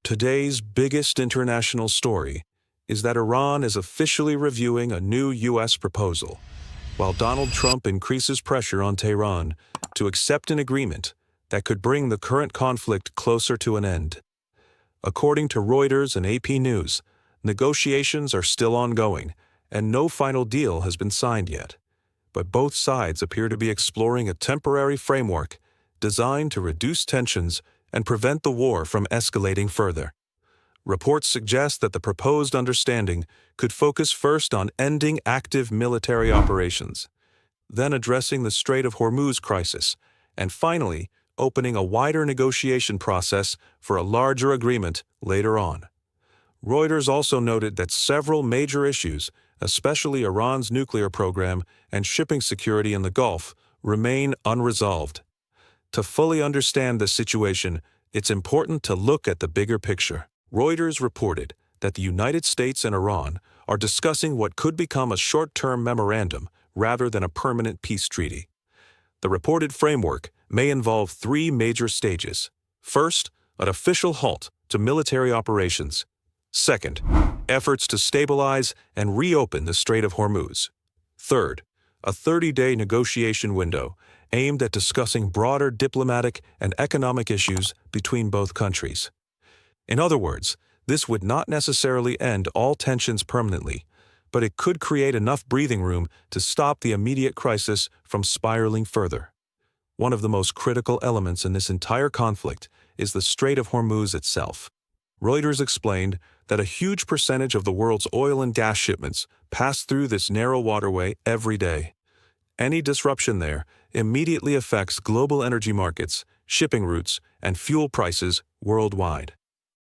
Today's biggest international story is that Iran is officially reviewing a new U.S. proposal, while Donald Trump increases pressure on Tehran to accept an agreement that could bring the current conflict closer to an end. According to Reuters and AP News, negotiations are still ongoing, and no final deal has been signed yet. But both sides appear to be exploring a temporary framework designed to reduce tensions and prevent the war from escalating further. Reports suggest that the proposed understanding could focus first on ending active military operations, then addressing the Strait of Hormuz crisis, and finally opening a wider negotiation process for a larger agreement later on. Reuters also noted that several major issues, especially Iran's nuclear program and shipping security in the Gulf, remain unresolved. To fully understand the situation, it's important to look at the bigger picture. Reuters reported that the United States and Iran are discussing what could become a short-term memorandum rather than a permanent peace treaty. The reported framework may involve three major stages. First, an official halt to military operations. Second, efforts to stabilize and reopen the Strait of Hormuz. Third, a 30-day negotiation window aimed at discussing broader diplomatic and economic issues between both countries. In other words, this would not necessarily end all tensions permanently, but it could create enough breathing room to stop the immediate crisis from spiraling further. One of the most critical elements in this entire conflict is the Strait of Hormuz itself. Reuters explained that a huge percentage of the world's oil and gas shipments pass through this narrow waterway every day. Any disruption there immediately affects global energy markets, shipping routes, and fuel prices worldwide.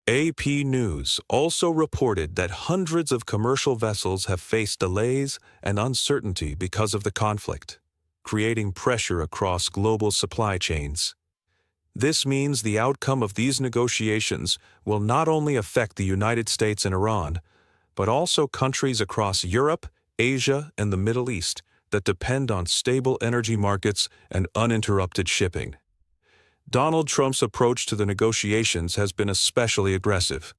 AP News also reported that hundreds of commercial vessels have faced delays and uncertainty because of the conflict, creating pressure across global supply chains. This means the outcome of these negotiations will not only affect the United States and Iran, but also countries across Europe, Asia, and the Middle East that depend on stable energy markets and uninterrupted shipping. Donald Trump's approach to the negotiations has been especially aggressive.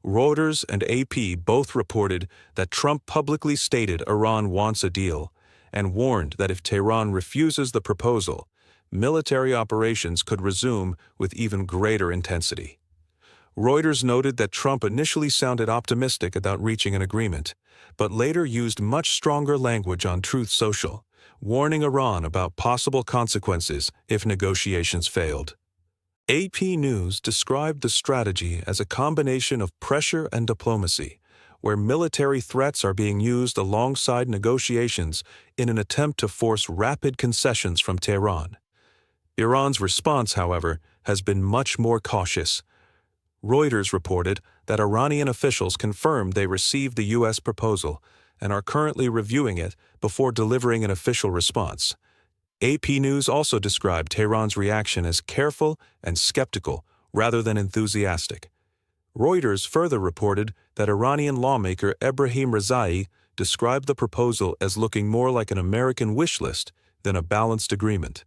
Reuters and AP both reported that Trump publicly stated Iran wants a deal and warned that if Tehran refuses the proposal, military operations could resume with even greater intensity. Reuters noted that Trump initially sounded optimistic about reaching an agreement, but later used much stronger language on Truth Social, warning Iran about possible consequences if negotiations failed. AP News described the strategy as a combination of pressure and diplomacy, where military threats are being used alongside negotiations in an attempt to force rapid concessions from Tehran. Iran's response, however, has been much more cautious. Reuters reported that Iranian officials confirmed they received the U.S. proposal and are currently reviewing it before delivering an official response. AP News also described Tehran's reaction as careful and skeptical rather than enthusiastic. Reuters further reported that Iranian lawmaker Ebrahim Rezai described the proposal as looking more like an American wish list than a balanced agreement.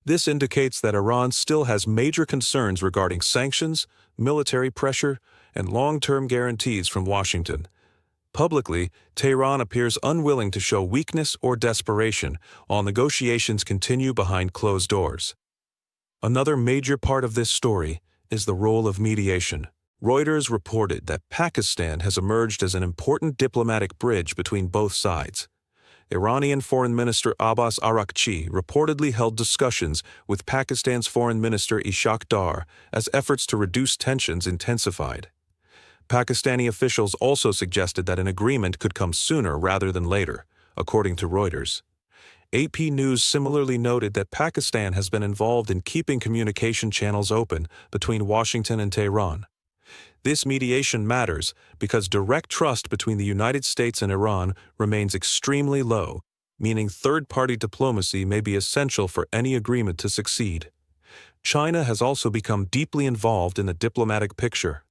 This indicates that Iran still has major concerns regarding sanctions, military pressure, and long-term guarantees from Washington. Publicly, Tehran appears unwilling to show weakness or desperation while negotiations continue behind closed doors. Another major part of this story is the role of mediation. Reuters reported that Pakistan has emerged as an important diplomatic bridge between both sides. Iranian Foreign Minister Abbas Araghchi reportedly held discussions with Pakistan's Foreign Minister Ishaq Dar as efforts to reduce tensions intensified. Pakistani officials also suggested that an agreement could come sooner rather than later, according to Reuters. AP News similarly noted that Pakistan has been involved in keeping communication channels open between Washington and Tehran. This mediation matters because direct trust between the United States and Iran remains extremely low, meaning third-party diplomacy may be essential for any agreement to succeed. China has also become deeply involved in the diplomatic picture.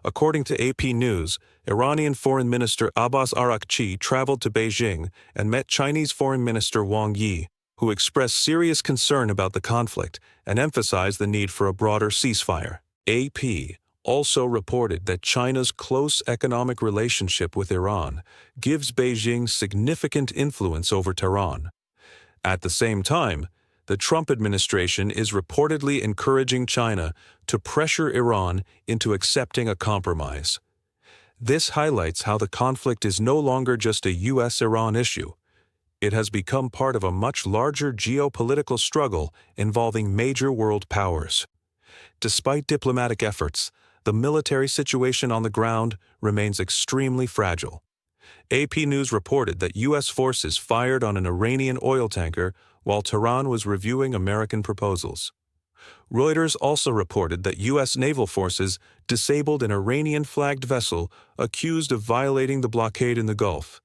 According to AP News, Iranian Foreign Minister Abbas Araghchi traveled to Beijing and met Chinese Foreign Minister Wang Yi, who expressed serious concern about the conflict and emphasized the need for a broader ceasefire. AP also reported that China's close economic relationship with Iran gives Beijing significant influence over Tehran. At the same time, the Trump administration is reportedly encouraging China to pressure Iran into accepting a compromise. This highlights how the conflict is no longer just a U.S.-Iran issue. It has become part of a much larger geopolitical struggle involving major world powers. Despite diplomatic efforts, the military situation on the ground remains extremely fragile. AP News reported that U.S. forces fired on an Iranian oil tanker while Tehran was reviewing American proposals. Reuters also reported that U.S. naval forces disabled an Iranian-flagged vessel accused of violating the blockade in the Gulf.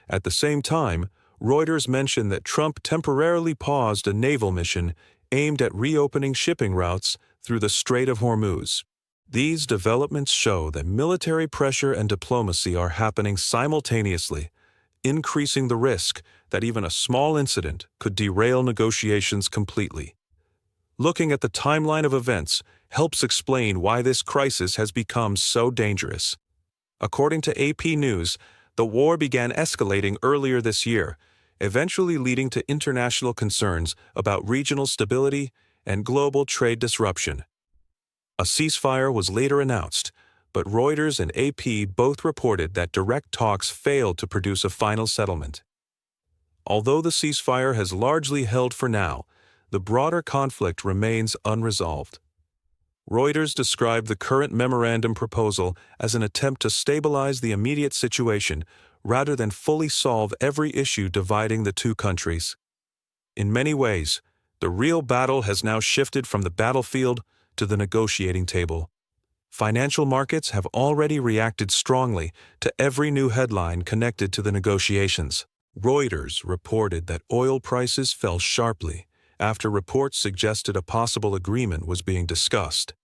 At the same time, Reuters mentioned that Trump temporarily paused a naval mission aimed at reopening shipping routes through the Strait of Hormuz. These developments show that military pressure and diplomacy are happening simultaneously, increasing the risk that even a small incident could derail negotiations completely. Looking at the timeline of events helps explain why this crisis has become so dangerous. According to AP News, the war began escalating earlier this year, eventually leading to international concerns about regional stability and global trade disruption. A ceasefire was later announced, but Reuters and AP both reported that direct talks failed to produce a final settlement. Although the ceasefire has largely held for now, the broader conflict remains unresolved. Reuters described the current memorandum proposal as an attempt to stabilize the immediate situation rather than fully solve every issue dividing the two countries. In many ways, the real battle has now shifted from the battlefield to the negotiating table. Financial markets have already reacted strongly to every new headline connected to the negotiations. Reuters reported that oil prices fell sharply after reports suggested a possible agreement was being discussed.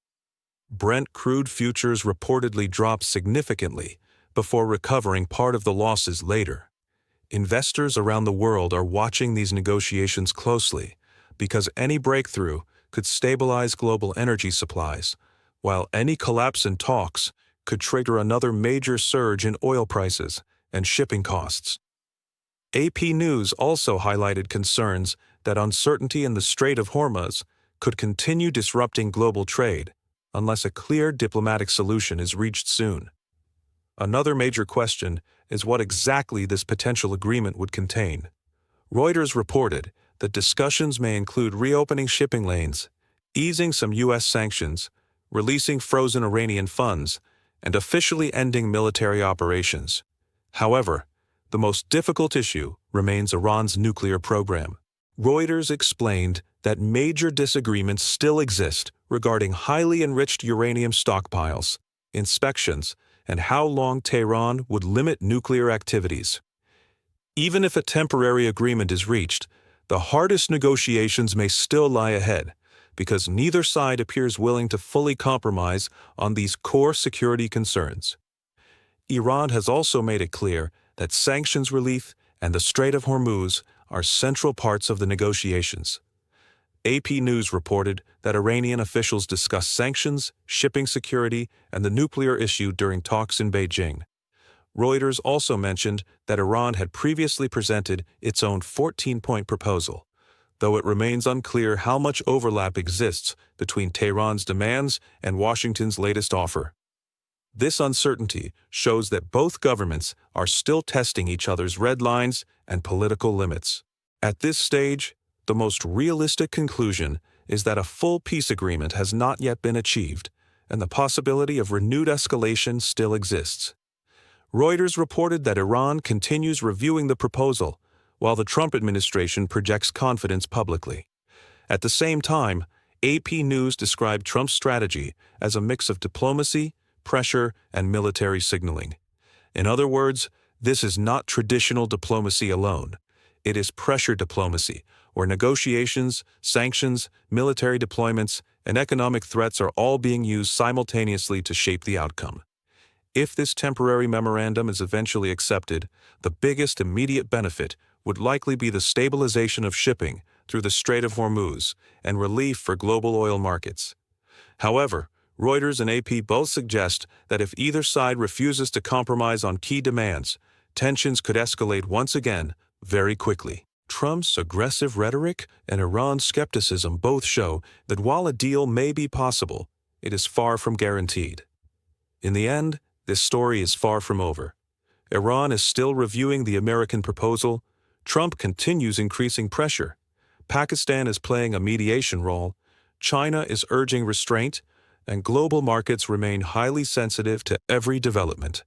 Brent crude futures reportedly dropped significantly before recovering part of the losses later. Investors around the world are watching these negotiations closely because any breakthrough could stabilize global energy supplies, while any collapse in talks could trigger another major surge in oil prices and shipping costs. AP News also highlighted concerns that uncertainty in the Strait of Hormuz could continue disrupting global trade unless a clear diplomatic solution is reached soon. Another major question is what exactly this potential agreement would contain. Reuters reported that discussions may include reopening shipping lanes, easing some U.S. sanctions, releasing frozen Iranian funds, and officially ending military operations. However, the most difficult issue remains Iran's nuclear program. Reuters explained that major disagreements still exist regarding highly enriched uranium stockpiles, inspections, and how long Tehran would limit nuclear activities. Even if a temporary agreement is reached, the hardest negotiations may still lie ahead, because neither side appears willing to fully compromise on these core security concerns. Iran has also made it clear that sanctions relief and the Strait of Hormuz are central parts of the negotiations. AP News reported that Iranian officials discussed sanctions, shipping security, and the nuclear issue during talks in Beijing. Reuters also mentioned that Iran had previously presented its own 14-point proposal, though it remains unclear how much overlap exists between Tehran's demands and Washington's latest offer. This uncertainty shows that both governments are still testing each other's red lines and political limits. At this stage, the most realistic conclusion is that a full peace agreement has not yet been achieved, and the possibility of renewed escalation still exists. Reuters reported that Iran continues reviewing the proposal, while the Trump administration projects confidence publicly. At the same time, AP News described Trump's strategy as a mix of diplomacy, pressure, and military signaling. In other words, this is not traditional diplomacy alone. It is pressure diplomacy, where negotiations, sanctions, military deployments, and economic threats are all being used simultaneously to shape the outcome. If this temporary memorandum is eventually accepted, the biggest immediate benefit would likely be the stabilization of shipping through the Strait of Hormuz and relief for global oil markets. However, Reuters and AP both suggest that if either side refuses to compromise on key demands, tensions could escalate once again very quickly. Trump's aggressive rhetoric and Iran's skepticism both show that while a deal may be possible, it is far from guaranteed. In the end, this story is far from over. Iran is still reviewing the American proposal. Trump continues increasing pressure. Pakistan is playing a mediation role. China is urging restraint, and global markets remain highly sensitive to every development.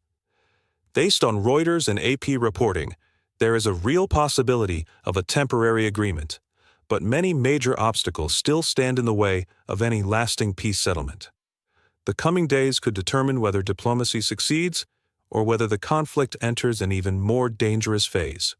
Based on Reuters and AP reporting, there is a real possibility of a temporary agreement, but many major obstacles still stand in the way of any lasting peace settlement. The coming days could determine whether diplomacy succeeds or whether the conflict enters an even more dangerous phase.